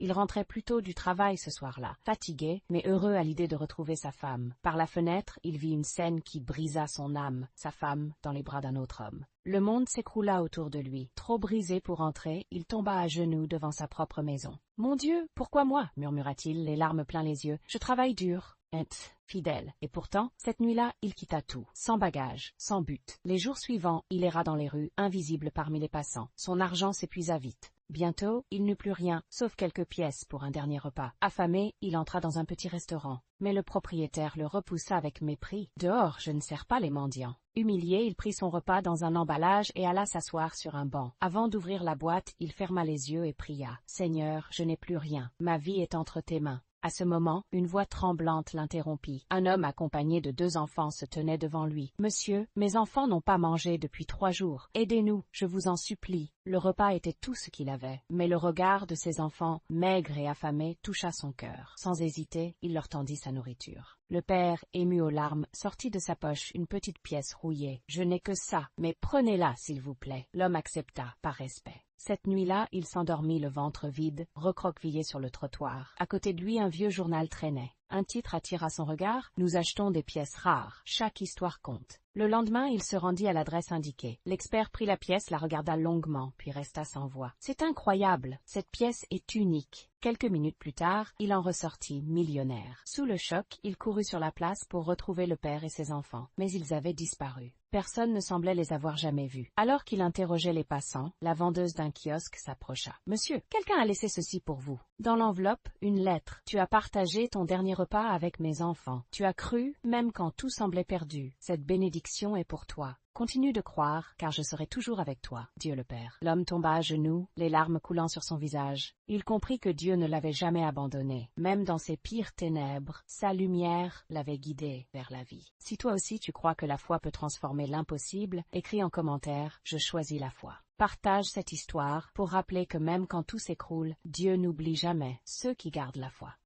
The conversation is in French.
Il rentrait plutôt du travail ce soir-là, fatigué, mais heureux à l'idée de retrouver sa femme. Par la fenêtre, il vit une scène qui brisa son âme, sa femme dans les bras d'un autre homme. Le monde s'écroula autour de lui. Trop brisé pour entrer, il tomba à genoux devant sa propre maison. « Mon Dieu, pourquoi moi ?» murmura-t-il, les larmes plein les yeux. « Je travaille dur. » Fidèle. Et pourtant, cette nuit-là, il quitta tout, sans bagage, sans but. Les jours suivants, il erra dans les rues, invisible parmi les passants. Son argent s'épuisa vite. Bientôt, il n'eut plus rien, sauf quelques pièces pour un dernier repas. Affamé, il entra dans un petit restaurant. Mais le propriétaire le repoussa avec mépris. « Dehors, je ne sers pas les mendiants. » Humilié, il prit son repas dans un emballage et alla s'asseoir sur un banc. Avant d'ouvrir la boîte, il ferma les yeux et pria. « Seigneur, je n'ai plus rien. Ma vie est entre tes mains. » À ce moment, une voix tremblante l'interrompit. Un homme accompagné de 2 enfants se tenait devant lui. « Monsieur, mes enfants n'ont pas mangé depuis 3 jours. Aidez-nous, je vous en supplie. » Le repas était tout ce qu'il avait, mais le regard de ses enfants, maigres et affamés, toucha son cœur. Sans hésiter, il leur tendit sa nourriture. Le père, ému aux larmes, sortit de sa poche une petite pièce rouillée. « Je n'ai que ça, mais prenez-la, s'il vous plaît. » L'homme accepta, par respect. Cette nuit-là, il s'endormit le ventre vide, recroquevillé sur le trottoir. À côté de lui, un vieux journal traînait. Un titre attira son regard. « Nous achetons des pièces rares. Chaque histoire compte. » Le lendemain, il se rendit à l'adresse indiquée. L'expert prit la pièce, la regarda longuement, puis resta sans voix. « C'est incroyable. Cette pièce est unique. » Quelques minutes plus tard, il en ressortit millionnaire. Sous le choc, il courut sur la place pour retrouver le père et ses enfants. Mais ils avaient disparu. Personne ne semblait les avoir jamais vus. Alors qu'il interrogeait les passants, la vendeuse d'un kiosque s'approcha. « Monsieur, quelqu'un a laissé ceci pour vous. Dans l'enveloppe, une lettre. Tu as partagé ton dernier repas avec mes enfants. Tu as cru, même quand tout semblait perdu. Cette bénédiction est pour toi. Continue de croire, car je serai toujours avec toi, Dieu le Père. » L'homme tomba à genoux, les larmes coulant sur son visage. Il comprit que Dieu ne l'avait jamais abandonné. Même dans ses pires ténèbres, sa lumière l'avait guidé vers la vie. Si toi aussi tu crois que la foi peut transformer l'impossible, écris en commentaire « Je choisis la foi ». Partage cette histoire pour rappeler que même quand tout s'écroule, Dieu n'oublie jamais ceux qui gardent la foi.